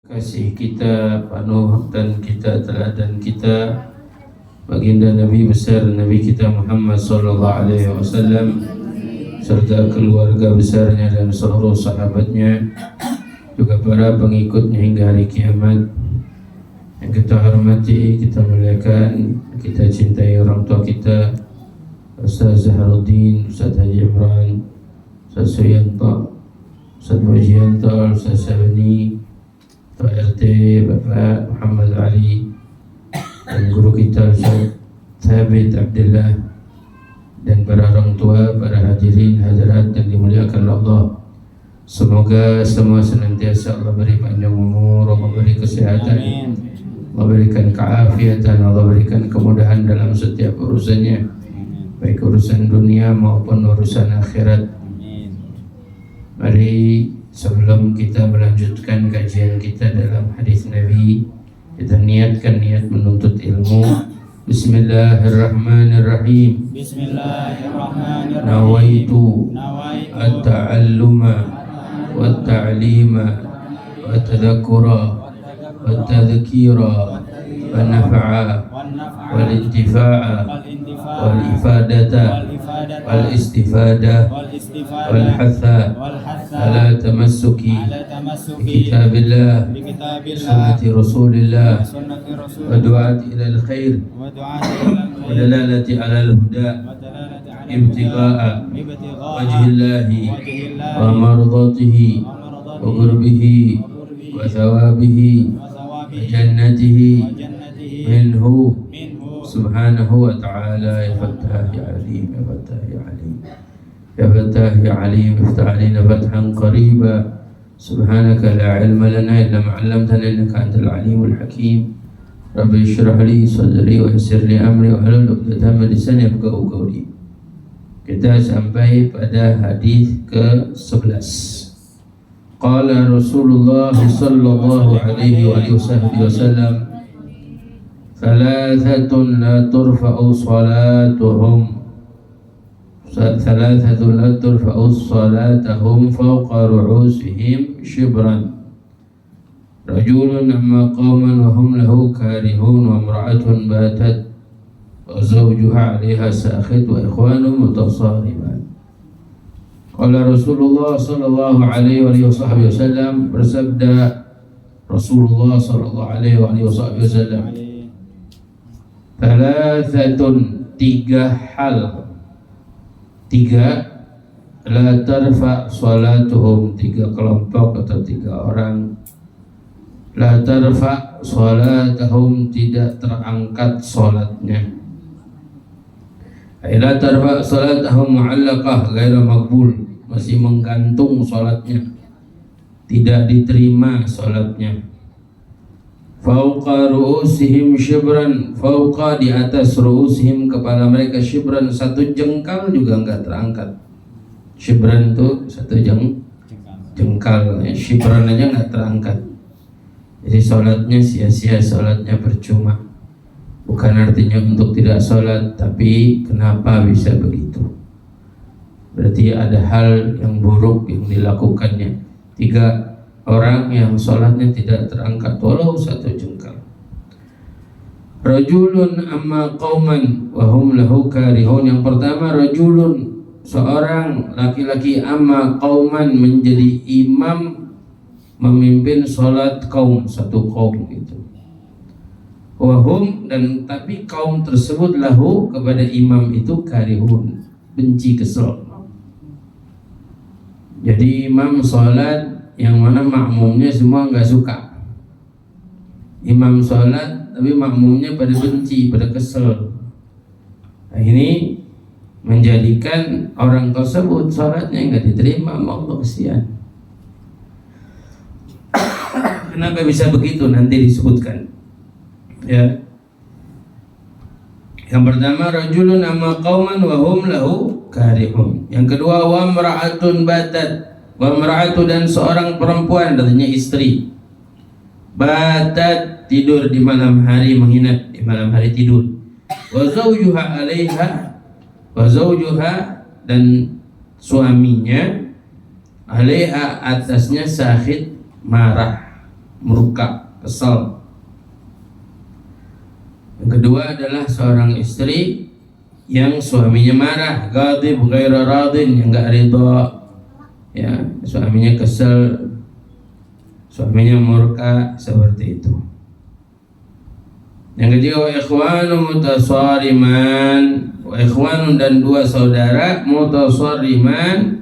Kasih kita, panutan kita, teladan kita, baginda Nabi besar Nabi kita Muhammad sallallahu alaihi wasallam serta keluarga besarnya dan seluruh sahabatnya, juga para pengikutnya hingga hari kiamat. Yang kita hormati, kita muliakan, kita cintai orang tua kita, Ustaz Zaharuddin, Ustaz Haji Imran, Ustaz Suyanto, Ustaz Mujianto, Ustaz Sabani, Pak RT, Bapak Muhammad Ali, dan guru kita Ustaz Thabit Abdullah, dan para orang tua, para hadirin hadirat yang dimuliakan Allah. Semoga semua senantiasa Allah beri panjang umur, Allah beri kesehatan, Allah berikan keafiatan, Allah berikan kemudahan dalam setiap urusannya, baik urusan dunia maupun urusan akhirat. Mari sebelum kita melanjutkan kajian kita dalam hadis Nabi, kita niatkan niat menuntut ilmu. Bismillahirrahmanirrahim. Bismillahirrahmanirrahim. Nawaitu at-ta'alluma wat-ta'lima wat-tadhakkura wat-tadhkira wan-naf'a wal-intifa'a wal-ifadata wal-istifadah wal-hatha ala tamassuki bikitabillah sunnati rasulillah wa du'ati ilal khair wa dalalati alal huda ibtigha'a wajhillahi wa mardatihi wa qurbihi wa thawabihi wa jannatihi minhu subhanahu wa ta'ala. Ya Fattah ya Alim, ya Fattah ya Alim, ya Fattah ya Alim, iftah alaina fathan qariba. Subhanaka la ilma lana illa ma 'allamtana innaka antal alimul hakim. Rabbi shrah li sadri wa yassir li amri wa hlul 'uqdatam min lisani yafqahu qawli. Kita sampai pada hadis ke-11. Qala Rasulullah sallallahu alaihi wasallam, thalathatun la turfa'u salatahum fawqa ru'usihim shibran. Rajulun amma qawman wa hum lahu karihun wa imra'atun batat wa zawjuha 'alayha sakhit wa ikhwanu mutasariban. Qala Rasulullah sallallahu alaihi wasallam, bersabda Rasulullah sallallahu alaihi wasallam, thalathatun, tiga hal, la tarfa salatuhum, tiga kelompok atau tiga orang, la tarfa salatuhum, tidak terangkat salatnya, la tarfa salatuhum mu'allaqah ghaira maqbul, masih menggantung salatnya, tidak diterima salatnya. Fauqa ru'usihim shibran, fauqa, di atas, ru'usihim, kepala mereka, shibran, satu jengkal juga enggak terangkat. Shibran itu satu jengkal, ya. Shibran aja enggak terangkat. Jadi salatnya sia-sia, salatnya percuma. Bukan artinya untuk tidak salat, tapi kenapa bisa begitu? Berarti ada hal yang buruk yang dilakukannya. Tiga orang yang sholatnya tidak terangkat walau satu jengkal. Rajulun amma qauman wa hum lahu karihun. Yang pertama, rajulun, seorang laki-laki, amma qauman, menjadi imam, memimpin sholat kaum, satu kaum itu. Wa hum, dan tapi kaum tersebut, lahu, kepada imam itu, karihun, benci, kesel. Jadi imam sholat yang mana makmumnya semua enggak suka. Imam sholat tapi makmumnya pada benci, pada kesel. Nah, ini menjadikan orang tersebut sholatnya enggak diterima sama Allah, kesian. Kenapa bisa begitu? Nanti disebutkan. Ya. Yang pertama, rajulun amma qauman wa hum lahu karihun. Yang kedua, wa imra'atun batat, wa imra'atu, dan seorang perempuan, artinya istri, batat, tidur di malam hari, menginap di malam hari, tidur. Wa zawjuha 'alaiha, wa zawjuha, dan suaminya, 'alaiha, atasnya, sakhit, marah. murka, kesal. Yang kedua adalah seorang istri yang suaminya marah, ghadib ghaira radin, yang enggak ridha. Ya, suaminya kesal, suaminya murka, seperti itu. Yang ketiga, wa ikhwanu mutasariman, wa ikhwanun, dan dua saudara mutasariman,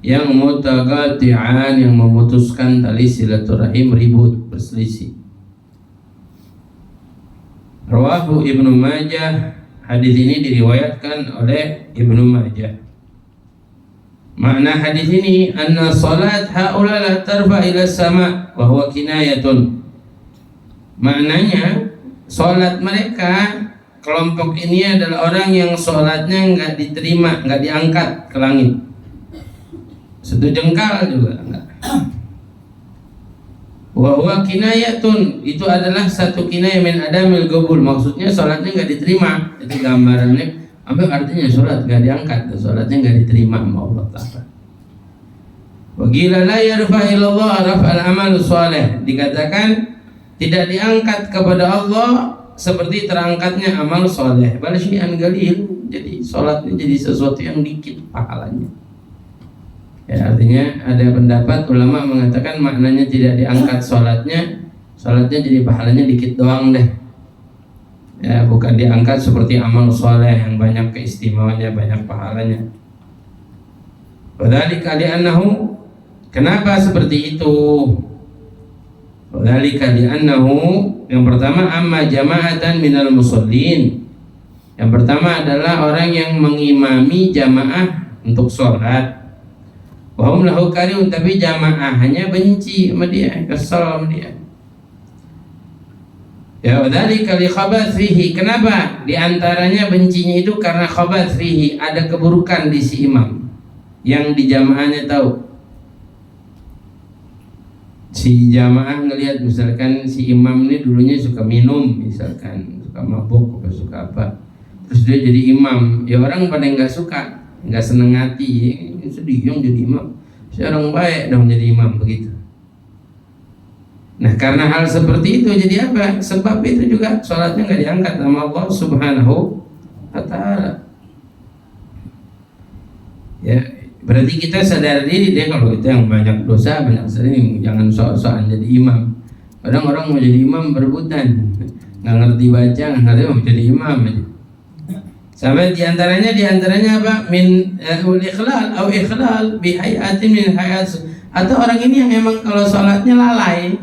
yang mutaqati'an, yang memutuskan tali silaturahim, ribut, berselisih. Rawahu Ibnu Majah. Hadis ini diriwayatkan oleh Ibnu Majah. Makna hadis ini, anna salat haula la tarfa ila sama wa huwa kinayatun. Maknanya, salat mereka, kelompok ini adalah orang yang salatnya enggak diterima, enggak diangkat ke langit. Satu jengkal juga enggak. Wa huwa kinayatun, itu adalah satu kinayah min adamil qabul, maksudnya salatnya enggak diterima. Itu gambarannya, apa artinya salat enggak diangkat, salatnya enggak diterima sama Allah Ta'ala. Wa qila la yarfa ila Allah raf'al amal shalih, dikatakan tidak diangkat kepada Allah seperti terangkatnya amal soleh. Bal syai'an qalil, jadi salatnya jadi sesuatu yang dikit pahalanya. Ya, artinya ada pendapat ulama mengatakan maknanya tidak diangkat salatnya jadi pahalanya dikit doang deh. Ya, bukan diangkat seperti amal soleh yang banyak keistimewaannya, banyak pahalanya. Wadzalika li'annahu, kenapa seperti itu? Wadzalika li'annahu, yang pertama, amma jama'atan minal musallin. Yang pertama adalah orang yang mengimami jamaah untuk sholat. Wa hum lahu karihun, tapi jamaahnya benci sama dia, kesal sama dia. Ya, wadzalika li khabath fihi. Kenapa? Di antaranya bencinya itu karena khabath fihi, ada keburukan di si imam yang di jamaahnya tahu. Si jamaah ngelihat misalkan si imam ini dulunya suka minum, misalkan suka mabuk atau suka apa, terus dia jadi imam, ya orang pada nggak suka, nggak seneng hati, sedih yang jadi imam, si orang baik dong jadi imam, begitu. Nah, karena hal seperti itu jadi apa? Sebab itu juga sholatnya nggak diangkat sama Allah Subhanahu wa Ta'ala. Ya, berarti kita sadar diri deh kalau kita yang banyak dosa, banyak sering, jangan sok-sokan jadi imam. Kadang orang mau jadi imam berebutan, nggak ngerti baca, nggak ngerti mau jadi imam aja. Sampai diantaranya apa? Min ikhlal atau ikhlal bi hayatin min hayat. Atau orang ini yang memang kalau sholatnya lalai,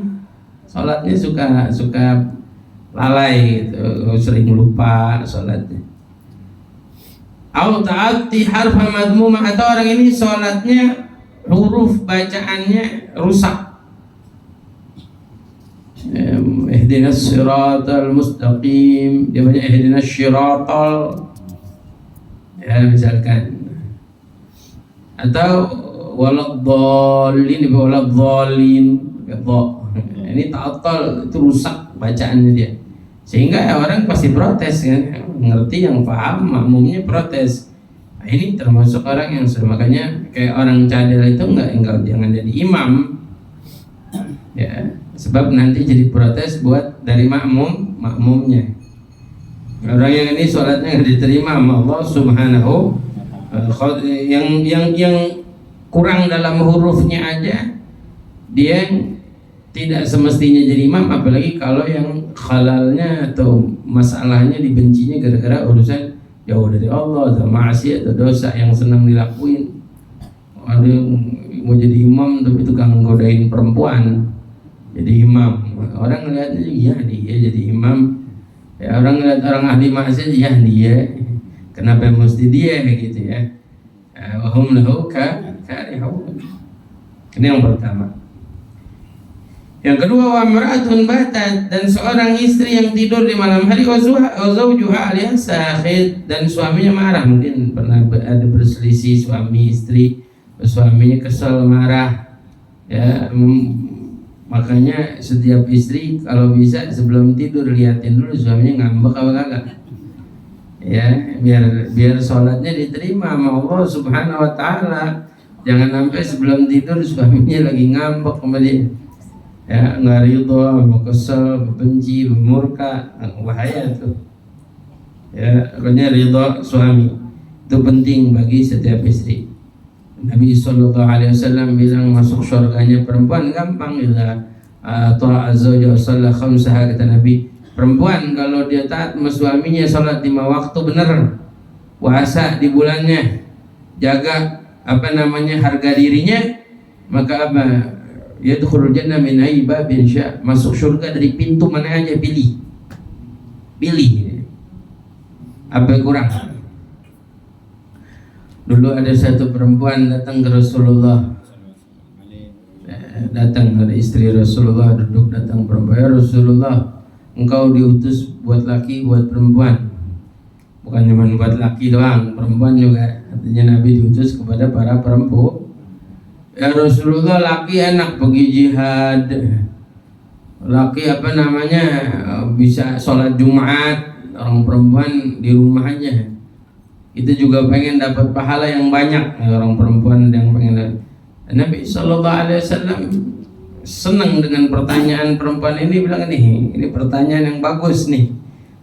sholatnya suka lalai gitu, sering lupa sholatnya. Au ta'ati harfa madmumah, atau orang ini sholatnya huruf bacaannya rusak. Ihdinas siratal mustaqim, dia banyak ihdinas siratal, ya misalkan. Atau waladhdallin, ini ta'attal, itu rusak bacaannya dia. Sehingga orang pasti protes kan, ngerti yang paham, makmumnya protes. Nah, ini termasuk orang yang makanya kayak orang cadel itu enggak jangan jadi imam. Ya, sebab nanti jadi protes buat dari makmumnya. Orang yang ini sholatnya nggak diterima sama Allah Subhanahu, yang kurang dalam hurufnya aja dia tidak semestinya jadi imam, apalagi kalau yang halalnya atau masalahnya dibencinya gara-gara urusan jauh dari Allah atau maksiat atau dosa yang senang dilakuin. Ada yang mau jadi imam tapi tukang godain perempuan jadi imam. Orang ngeliatnya iya dia jadi imam. Ya, orang ngeliat orang ahli maksiat, iya dia. Kenapa mesti dia gitu ya? Wa hum lahu karihun. Ini yang pertama. Yang kedua, wa mar'atun batat, dan seorang istri yang tidur di malam hari, wa zawjuha aliha sakhit, dan suaminya marah. Mungkin pernah ada berselisih suami istri, suaminya kesal marah. Ya, makanya setiap istri kalau bisa sebelum tidur liatin dulu suaminya ngambek apa kagak. Ya, biar sholatnya diterima sama Allah Subhanahu wa Ta'ala. Jangan sampai sebelum tidur suaminya lagi ngambek sama dia. ya nggak ridho, mau kesel, benci, murka, bahaya tuh. Ya, pokoknya ridho suami itu penting bagi setiap istri. Nabi SAW bilang masuk surganya perempuan gampang, ila ta'a zawja shalla khamsaha, kata Nabi. Perempuan kalau dia taat sama suaminya, salat 5 waktu benar, puasa di bulannya, jaga harga dirinya, maka yadkhulul jannah min ayyi babin sya', masuk surga dari pintu mana aja, pilih apa yang kurang. Dulu ada satu perempuan datang ke Rasulullah, ada istri Rasulullah duduk, datang perempuan, ya Rasulullah, engkau diutus buat laki, buat perempuan, bukan cuma buat laki doang, perempuan juga. Artinya Nabi diutus kepada para perempuan. Ya Rasulullah, laki enak pergi jihad, laki bisa sholat Jumat, orang perempuan di rumah aja. Kita juga pengen dapat pahala yang banyak, orang perempuan yang pengen. Nabi SAW senang dengan pertanyaan perempuan ini, bilang ini pertanyaan yang bagus nih.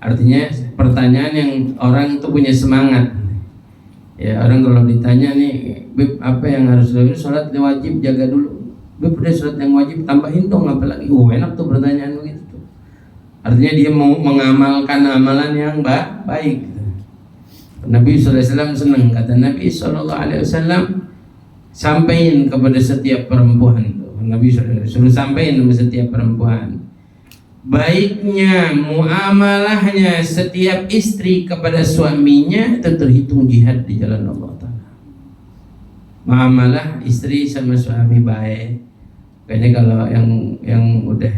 Artinya pertanyaan yang orang itu punya semangat. Ya, orang kalau ditanya nih, Beb, apa yang harus dilakukan? Sholat wajib jaga dulu. Beb, udah sholat yang wajib tambahin dong, apalagi. Enak tuh pertanyaan begitu tuh. Artinya dia mau mengamalkan amalan yang baik. Nabi SAW senang, kata Nabi SAW, sampaikan kepada setiap perempuan. Nabi suruh sampaikan kepada setiap perempuan, baiknya muamalahnya setiap istri kepada suaminya itu terhitung jihad di jalan Allah Ta'ala. Muamalah istri sama suami baik. Kayaknya kalau yang udah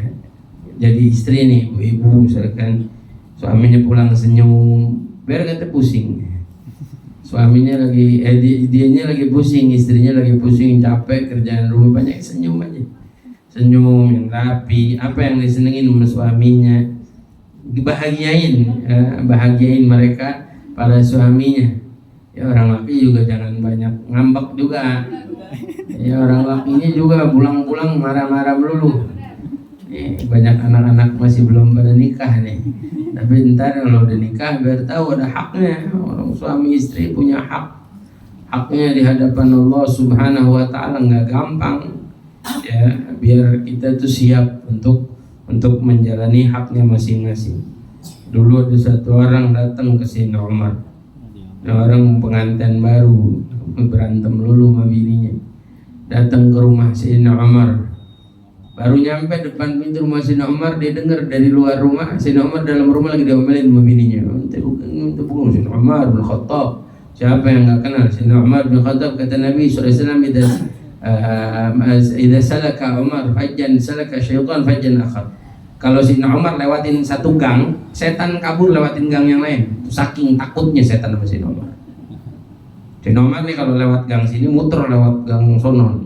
jadi istri nih, ibu-ibu misalkan suaminya pulang senyum, biar kata pusing. Suaminya lagi, dianya lagi pusing, istrinya lagi pusing, capek kerjaan rumah banyak, senyum aja, senyum yang rapi, apa yang disenengin sama suaminya, bahagiain mereka para suaminya. Ya orang laki juga jangan banyak ngambek juga. Ya orang lakinya juga pulang-pulang marah-marah melulu. Banyak anak-anak masih belum pada nikah nih. Tapi ntar kalau udah nikah biar tahu ada haknya. Orang suami istri punya haknya di hadapan Allah Subhanahu wa Ta'ala, nggak gampang. Ya, biar kita tuh siap untuk menjalani haknya masing-masing. Dulu ada satu orang datang ke Sayyidina Umar. Orang pengantin baru, berantem lulu sama bininya. Datang ke rumah Sayyidina Umar. Baru nyampe depan pintu rumah Sayyidina Umar, dia dengar dari luar rumah, Sayyidina Umar dalam rumah lagi diomelin sama bininya. Itu bukan Sayyidina Umar bin Khattab. Siapa yang enggak kenal Sayyidina Umar bin Khattab? Kata Nabi SAW, idza salaka Umar fajjan salaka syaitan fajjan akhar. Kalau Sayyidina Umar lewatin satu gang, setan kabur lewatin gang yang lain. Itu saking takutnya setan sama Sayyidina Umar. Sayyidina Umar nih kalau lewat gang sini muter lewat gang sono.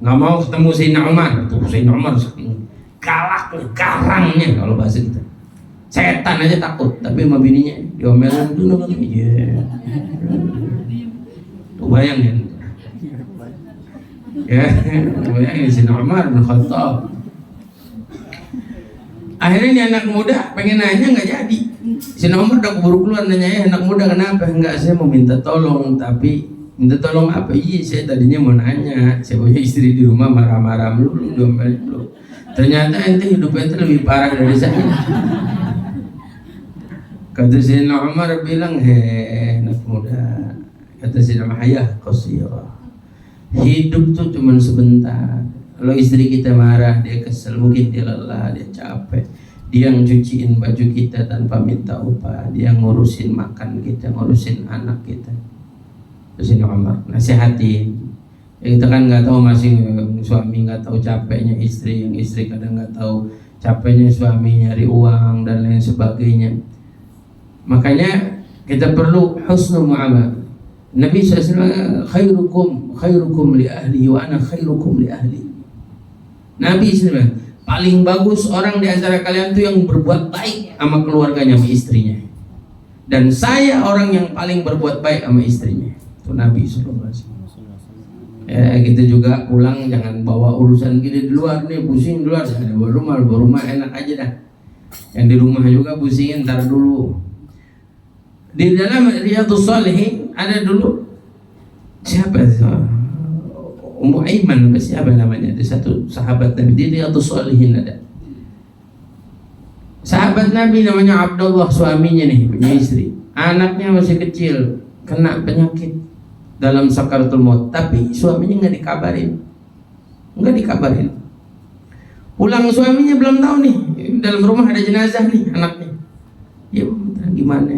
Nggak mau ketemu Sayyidina Umar. Tuh Sayyidina Umar saking galaknya, garangnya kalau bahasa kita. Setan aja takut, tapi sama bininya diomelin dulu kan. Iya. Tuh bayangin. Ya, bayangin Sayyidina Umar bin Khattab. Akhirnya ini anak muda pengen nanya nggak jadi. Sayyidina Umar udah keburu keluar nanya, anak muda kenapa? Enggak, saya mau minta tolong, tapi minta tolong apa? Iya, saya tadinya mau nanya, saya punya istri di rumah marah-marah melulu, dompet melulu. Ternyata ente hidup ente lebih parah dari saya. Kata Sayyidina Umar bilang, anak muda, kata Sayyidina Hayah qasirah. Hidup tuh cuma sebentar. Kalau istri kita marah, dia kesel, mungkin dia lelah, dia capek. Dia yang cuciin baju kita tanpa minta upah, dia ngurusin makan kita, ngurusin anak kita. Sayyidina Umar nasihatin. Ya, kita kan nggak tahu, masih suami nggak tahu capeknya istri, yang istri kadang nggak tahu capeknya suami nyari uang dan lain sebagainya. Makanya kita perlu husnul muamalah. Nabi SAW khairukum li ahli wa ana khairukum li ahli. Nabi SAW paling bagus orang di antara kalian tuh yang berbuat baik sama keluarganya, sama istrinya. Dan saya orang yang paling berbuat baik sama istrinya. Itu Nabi SAW. Ya gitu juga pulang jangan bawa urusan gini di luar nih, pusing di luar, jangan bawa rumah enak aja dah. Yang di rumah juga pusingin, ntar dulu. Di dalam Riyadhus Shalihin ada dulu siapa Ummu Aiman, siapa namanya, ada satu sahabat Nabi di Riyadhus Shalihin ada. Sahabat Nabi namanya Abdullah, suaminya nih punya istri, anaknya masih kecil, kena penyakit dalam sakaratul maut, tapi suaminya nggak dikabarin. Pulang suaminya belum tahu nih, dalam rumah ada jenazah nih anaknya. Ya gimana?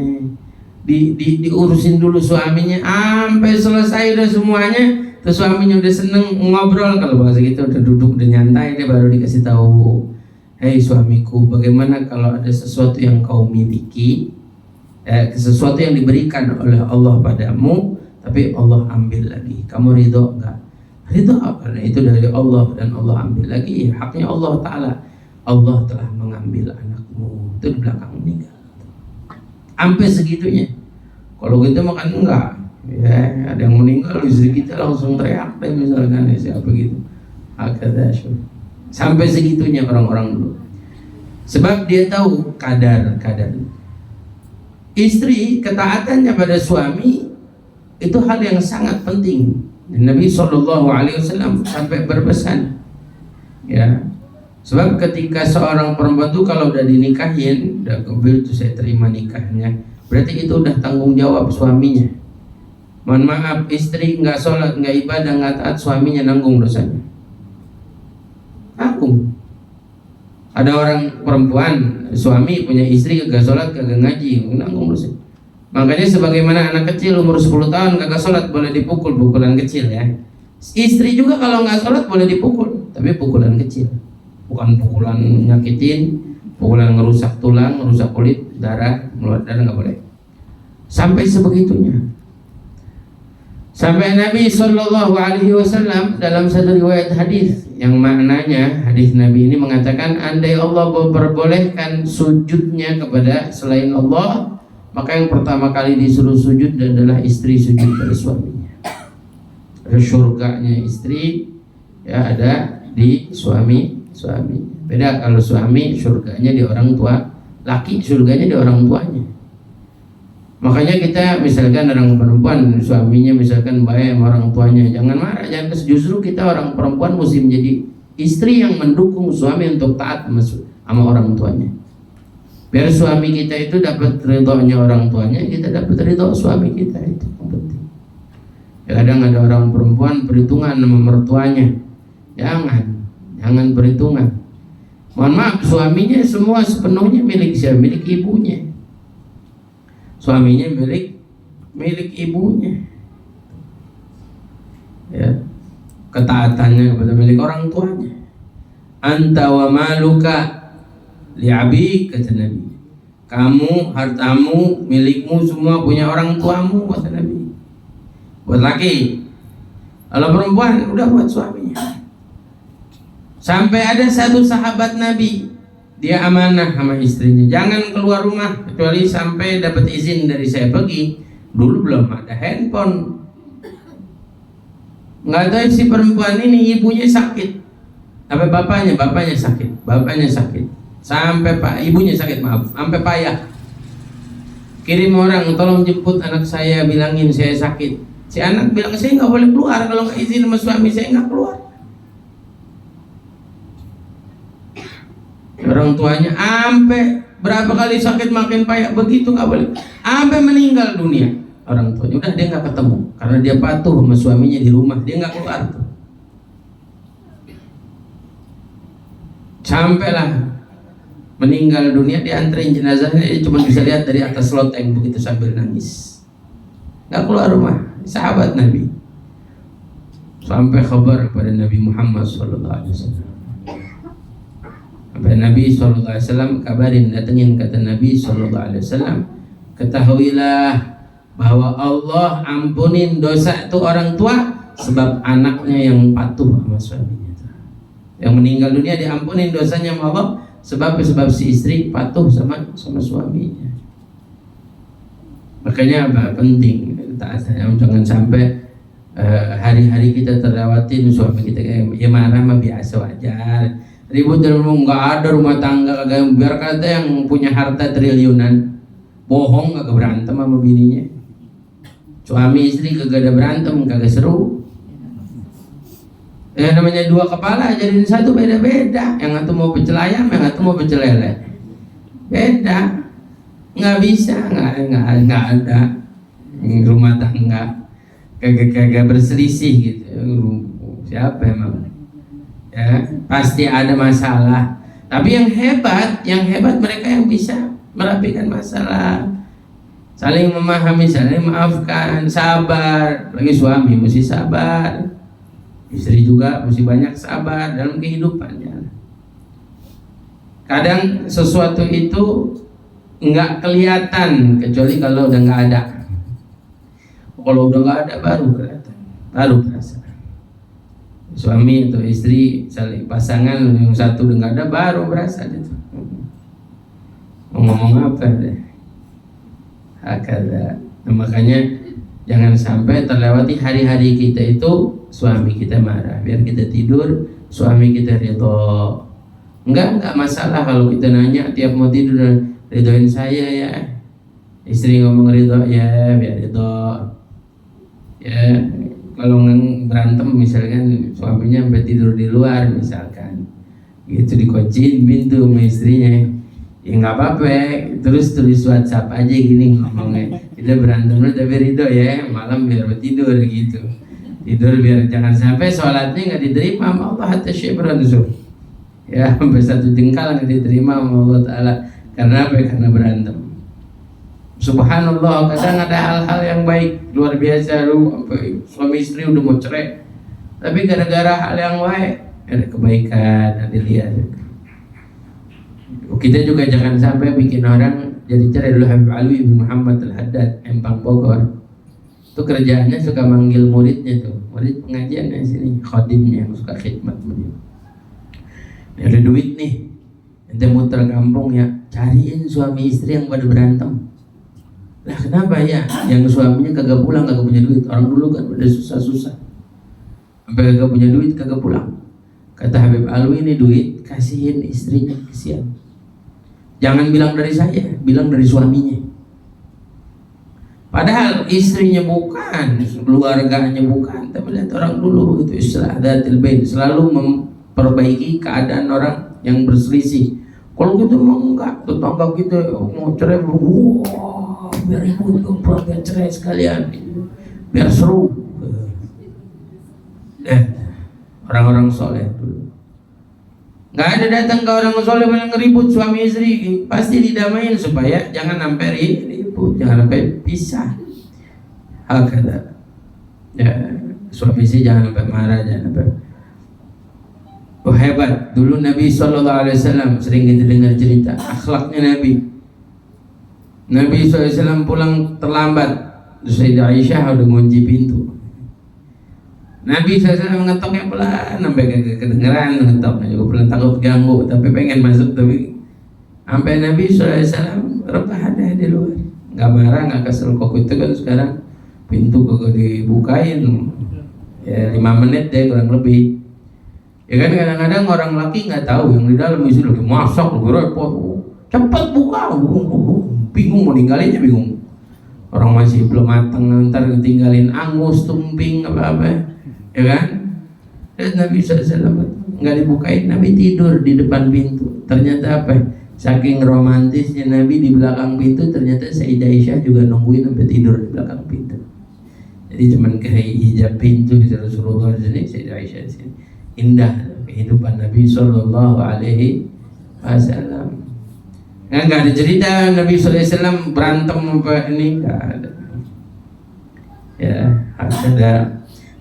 Diurusin dulu suaminya, sampai selesai udah semuanya. Terus suaminya udah seneng ngobrol, kalau bahasa gitu udah duduk udah nyantai, dia baru dikasih tahu, hei suamiku, bagaimana kalau ada sesuatu yang kau miliki, sesuatu yang diberikan oleh Allah padamu, tapi Allah ambil lagi, kamu ridho enggak? Ridho, karena itu dari Allah dan Allah ambil lagi, haknya Allah Ta'ala. Allah telah mengambil anakmu, itu di belakang meninggal. Sampai segitunya. Kalau kita makan enggak, ya ada yang meninggal istri kita langsung teriak deh misalkan, ya siapa gitu. Sampai segitunya orang-orang dulu. Sebab dia tahu kadar. Istri ketaatannya pada suami itu hal yang sangat penting. Dan Nabi SAW sampai berpesan, ya, sebab ketika seorang perempuan itu kalau udah dinikahin, udah kebil itu saya terima nikahnya, berarti itu udah tanggung jawab suaminya. Mohon maaf, istri nggak sholat, nggak ibadah, nggak taat, suaminya nanggung dosanya. Nanggung. Ada orang perempuan, suami punya istri kagak sholat, kagak ngaji, nanggung dosanya. Makanya sebagaimana anak kecil umur 10 tahun kagak sholat boleh dipukul, pukulan kecil ya. Istri juga kalau nggak sholat boleh dipukul, tapi pukulan kecil, bukan pukulan nyakitin, pukulan ngerusak tulang, ngerusak kulit, darah, ngeluar darah nggak boleh. Sampai sebegitunya. Sampai Nabi SAW dalam satu riwayat hadis yang maknanya hadis Nabi ini mengatakan, andai Allah memperbolehkan sujudnya kepada selain Allah, maka yang pertama kali disuruh sujud adalah istri sujud pada suaminya. Surganya istri ya ada di suami. Beda kalau suami surganya di orang tua, laki surganya di orang tuanya. Makanya kita misalkan orang perempuan suaminya misalkan baik sama orang tuanya, jangan marah, jangan, justru kita orang perempuan mesti menjadi istri yang mendukung suami untuk taat sama orang tuanya. Biar suami kita itu dapat ridhonya orang tuanya, kita dapat ridho suami kita, itu yang penting. Ya, kadang ada orang perempuan perhitungan sama mertuanya, jangan perhitungan. Mohon maaf, suaminya semua sepenuhnya milik siapa? Milik ibunya. Suaminya milik ibunya. Ya, ketaatannya kepada milik orang tuanya. Anta wa maluka li'abik, kata Nabi. Kamu, hartamu, milikmu semua punya orang tuamu, kata Nabi. Buat laki. Kalau perempuan udah buat suaminya. Sampai ada satu sahabat Nabi, dia amanah sama istrinya, jangan keluar rumah kecuali sampai dapat izin dari saya pergi. Dulu belum ada handphone. Nggak tahu si perempuan ini ibunya sakit, apa bapaknya sakit. Sampai ibunya sakit, sampai payah. Kirim orang, tolong jemput anak saya, bilangin saya sakit. Si anak bilang, saya nggak boleh keluar kalau nggak izin sama suami, saya nggak keluar. Orang tuanya sampai berapa kali sakit makin payah, begitu nggak boleh, sampai meninggal dunia orang tuanya. Udah dia nggak ketemu karena dia patuh sama suaminya di rumah, dia nggak keluar tuh. Sampailah meninggal dunia, dianterin jenazahnya, dia cuma bisa lihat dari atas loteng begitu sambil nangis, nggak keluar rumah. Sahabat Nabi. Sampai kabar kepada Nabi Muhammad SAW. Sampai Nabi SAW kabarin, datengin, kata Nabi SAW, ketahuilah bahwa Allah ampunin dosa itu orang tua sebab anaknya yang patuh sama suaminya. Yang meninggal dunia diampunin dosanya sama Allah sebab si istri patuh sama suaminya. Makanya apa? Penting taatnya, jangan sampai hari-hari kita terlewatin, suami kita kayak ya marah mah biasa wajar. Ribut dan nggak ada rumah tangga kagak, biar kata yang punya harta triliunan bohong kagak berantem sama bininya. Suami istri kagak ada berantem, kagak seru. Ya namanya dua kepala jadiin satu beda-beda. Yang satu mau pecel ayam, yang satu mau pecel lele. Beda, nggak bisa, nggak ada rumah tangga kagak berselisih gitu. Siapa emang? Ya pasti ada masalah. Tapi yang hebat mereka yang bisa merapikan masalah, saling memahami, saling memaafkan, sabar. Lagi suami mesti sabar, istri juga mesti banyak sabar dalam kehidupannya. Kadang sesuatu itu nggak kelihatan kecuali kalau udah nggak ada. Kalau udah nggak ada baru kelihatan, baru terasa. Suami atau istri saling pasangan yang satu udah nggak ada baru berasa itu. Mau ngomong apa deh? Hakada. Nah, makanya jangan sampai terlewati hari-hari kita itu suami kita marah. Biar kita tidur suami kita ridho. Enggak masalah kalau kita nanya tiap mau tidur, ridhoin saya ya. Istri ngomong ridho ya, biar ridho. Ya, kalau berantem misalkan suaminya sampai tidur di luar misalkan, gitu dikunciin pintu sama istrinya, ya nggak apa-apa, terus tulis WhatsApp aja gini ngomongnya, kita berantem dulu tapi ridho ya, malam biar tidur gitu, tidur biar jangan sampai sholatnya nggak diterima sama Allah hatta syibran zuh, ya sampai satu jengkal nggak diterima sama Allah Taala. Karena apa? Karena berantem. Subhanallah, kadang ada hal-hal yang baik luar biasa, lu suami istri udah mau cerai, tapi gara-gara hal yang baik ada kebaikan, ada lihat. Kita juga jangan sampai bikin orang jadi cerai. Dulu Habib Alwi bin Muhammad Al-Haddad Empang Bogor itu kerjaannya suka manggil muridnya tuh, murid pengajian di sini, khadimnya yang suka khidmat begitu. Ini ada duit nih, ente muter kampung ya, cariin suami istri yang pada berantem. Lah kenapa ya? Yang suaminya kagak pulang, kagak punya duit. Orang dulu kan udah susah-susah, sampai kagak punya duit, kagak pulang. Kata Habib Alwi, ini duit kasihin istrinya, kasihan. Jangan bilang dari saya, bilang dari suaminya. Padahal istrinya bukan, keluarganya bukan, tapi lihat orang dulu begitu, islah datil bain, selalu memperbaiki keadaan orang yang berselisih. Kalau gitu mau enggak, tetangga kita mau cerai, wah, biar ribut dong, biar cerai sekalian, biar seru. Orang-orang soleh dulu nggak ada datang ke orang soleh yang ngeribut suami istri, pasti didamain supaya jangan sampai ribut, jangan sampai pisah. Hakada. Ya, suami istri jangan sampai marah, jangan sampai. Oh hebat, dulu Nabi SAW sering kita dengar cerita akhlaknya Nabi. Nabi SAW pulang terlambat, Sayyidah Aisyah udah ngunci pintu. Nabi SAW ngetoknya pelan, sampai gak kedengeran ngetoknya, juga pelan takut ganggu, tapi pengen masuk, tapi sampai Nabi SAW rebah ada di luar, nggak marah, nggak kesel. Kok itu kan sekarang pintu kagak dibukain, ya 5 menit deh kurang lebih. Ya kan kadang-kadang orang laki nggak tahu yang di dalam istri lagi masak, lagi repot, cepat buka, bingung mau ninggalinnya, bingung. Orang masih belum matang, ntar tinggalin angus, tumping apa-apa, ya kan? Dan Nabi SAW nggak dibukain, Nabi tidur di depan pintu. Ternyata apa? Saking romantisnya Nabi di belakang pintu, ternyata Sayyidah Aisyah juga nungguin sampai tidur di belakang pintu. Jadi cuman kayak hijab pintu Rasulullah di sini, Sayyidah Aisyah di sini. Indah kehidupan Nabi Sallallahu Alaihi Wasallam. Nggak ada cerita Nabi Sallallahu Alaihi Wasallam berantem apa ini, nggak ada. Ya, ada.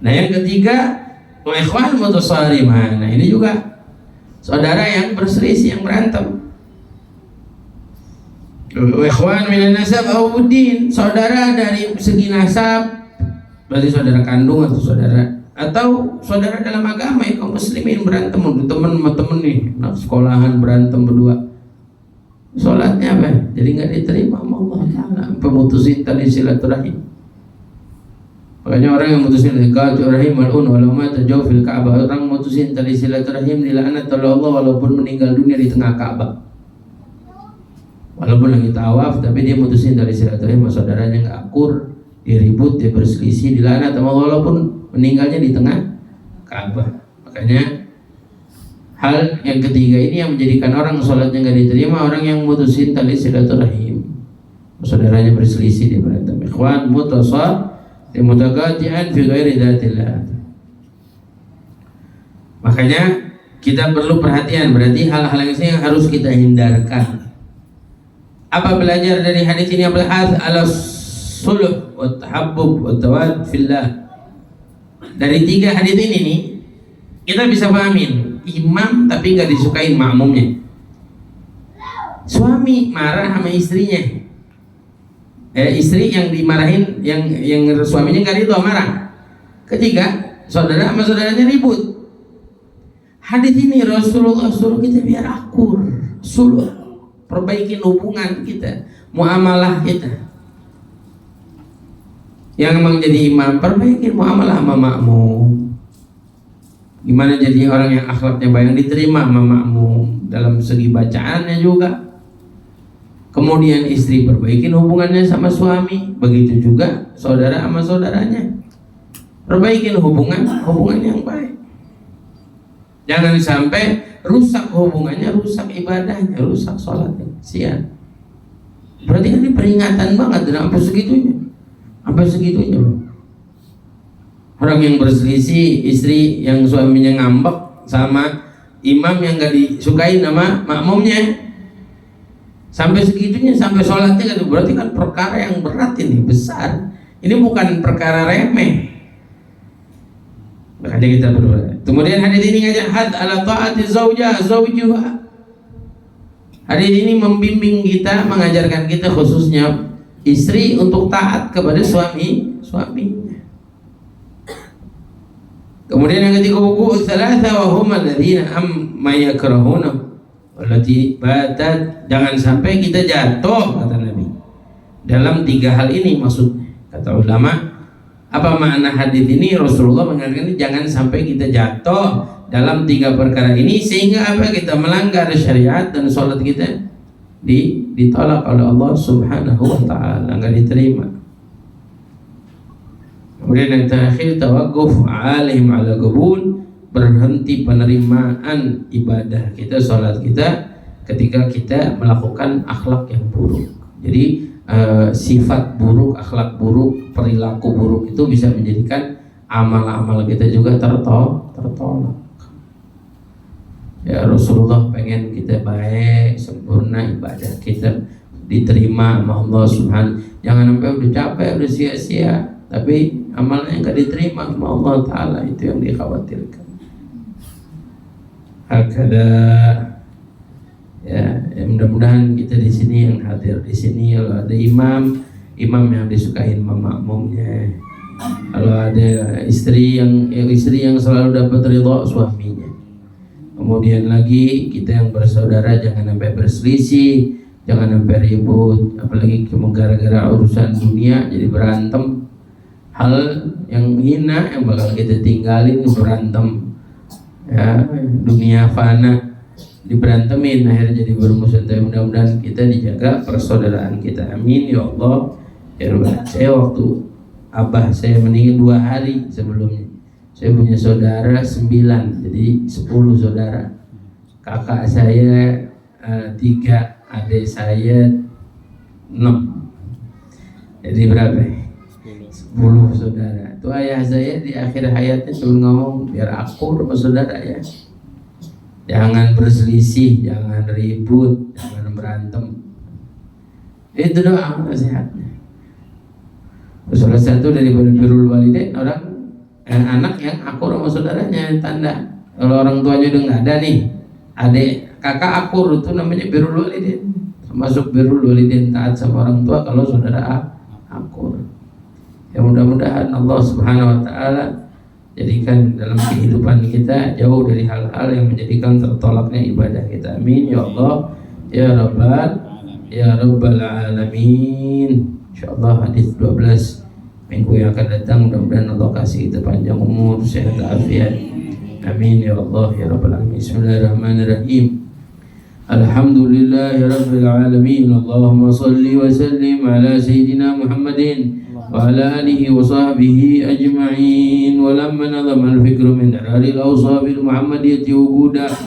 Nah yang ketiga, wa ikhwan mutasariman. Nah ini juga saudara yang berselisih, yang berantem. Wa ikhwan minan nasab au din, saudara dari segi nasab, berarti saudara kandung atau saudara dalam agama, ya kaum muslimin berantem, teman sama temen nih, anak sekolahan berantem berdua, sholatnya apa? Jadi nggak diterima sama Allah Taala, pemutusin tali silaturahim. Makanya orang yang mutusin silaturahim mal'un walau mata jauh fil Ka'bah, orang mutusin tali silaturahim dilaknat oleh Allah walaupun meninggal dunia di tengah Ka'bah. Walaupun lagi tawaf tapi dia mutusin tali silaturahim sama saudaranya, nggak akur, dia ribut, dia berselisih, dilaknat sama Allah walaupun meninggalnya di tengah Ka'bah. Makanya hal yang ketiga ini yang menjadikan orang sholatnya nggak diterima, orang yang mutusin tali silaturahim, saudaranya berselisih, dia berantem. Ikhwan mutaqati'an fi ghairi dzatillah. Makanya kita perlu perhatian, berarti hal-hal yang harus kita hindarkan. Apa belajar dari hadis ini? Al-hath ala sulh wa tahabbub wa tawad fillah. Dari 3 hadis ini nih kita bisa pahamin imam tapi nggak disukain makmumnya. Suami marah sama istrinya. Istri yang dimarahin, yang suaminya nggak ridho, marah. Ketiga, saudara sama saudaranya ribut. Hadis ini Rasulullah suruh kita biar akur, sulh, perbaikin hubungan kita, muamalah kita. Yang memang jadi imam, perbaikin muamalah sama makmum. Gimana jadi orang yang akhlaknya baik, yang diterima sama makmum dalam segi bacaannya juga. Kemudian istri perbaikin hubungannya sama suami, begitu juga saudara sama saudaranya. Perbaikin hubungan yang baik. Jangan sampai rusak hubungannya, rusak ibadahnya, rusak sholatnya, sian. Berarti kan ini peringatan banget, dan sampai segitunya loh. Orang yang berselisih, istri yang suaminya ngambek sama imam yang gak disukai sama makmumnya, sampai segitunya, sampai sholatnya kan, berarti kan perkara yang berat ini, besar. Ini bukan perkara remeh. Makanya kita berdoa. Kemudian hadis ini ngajak had ala taati zawjuha. Hadis ini membimbing kita, mengajarkan kita khususnya istri untuk taat kepada suaminya. Kemudian yang ketiga, wuqu'u tsalatsa wa hum alladziina amma yakrahuna. Walati batat, jangan sampai kita jatuh, kata Nabi, dalam 3 hal ini. Maksudnya, kata ulama, apa makna hadis ini? Rasulullah mengatakan jangan sampai kita jatuh dalam 3 perkara ini, sehingga apa, kita melanggar syariat dan sholat kita ditolak oleh Allah Subhanahu wa ta'ala, nggak diterima. Kemudian yang terakhir, tawaqquf alaihim ala qabul, berhenti penerimaan ibadah kita, sholat kita, ketika kita melakukan akhlak yang buruk. Jadi sifat buruk, akhlak buruk, perilaku buruk itu bisa menjadikan amal-amal kita juga tertolak. Ya, Rasulullah pengen kita baik, sempurna, ibadah kita diterima sama Allah Subhanahu. Jangan sampai udah capek, udah sia-sia, tapi amalnya nggak diterima sama Allah Ta'ala, itu yang dikhawatirkan. Hakada, ya mudah-mudahan kita di sini yang hadir di sini, kalau ada imam yang disukain sama makmumnya, kalau ada istri yang selalu dapat ridha suaminya. Kemudian lagi kita yang bersaudara jangan sampai berselisih, jangan sampai ribut, apalagi cuma gara-gara urusan dunia jadi berantem. Hal yang hina yang bakal kita tinggalin berantem. Ya, dunia fana diberantemin, akhirnya jadi bermusuhan. Tapi mudah-mudahan kita dijaga persaudaraan kita, amin ya Allah ya Rabbal. Saya waktu abah saya meninggal 2 hari sebelumnya, saya punya saudara 9, jadi 10 saudara. Kakak saya 3, adik saya 6, jadi berapa? 10 saudara. Itu ayah saya di akhir hayatnya selalu ngomong, biar akur sama saudara ya, jangan berselisih, jangan ribut, jangan berantem. Itu doa nasihatnya. Salah satu dari birrul walidain, orang anak yang akur sama saudaranya, tanda kalau orang tuanya udah nggak ada nih, adik kakak akur, itu namanya birrul walidain. Termasuk birrul walidain, taat sama orang tua kalau saudara akur. Ya mudah-mudahan Allah Subhanahu wa ta'ala jadikan dalam kehidupan kita jauh dari hal-hal yang menjadikan tertolaknya ibadah kita, amin ya Allah ya Rabbal alamin. Insyaallah hadis 12 minggu yang akan datang. Mudah-mudahan Allah kasih kita panjang umur, sehat afiat. Amin ya Allah ya rabbal alamin. Bismillahirrahmanirrahim. Alhamdulillahirabbil alamin. Allahumma shalli wa sallim ala sayyidina Muhammadin wa ala alihi wa sahbihi ajma'in. Wa lamma nadhama al-fikru min dararil awsabil muhammadiyyati wujuda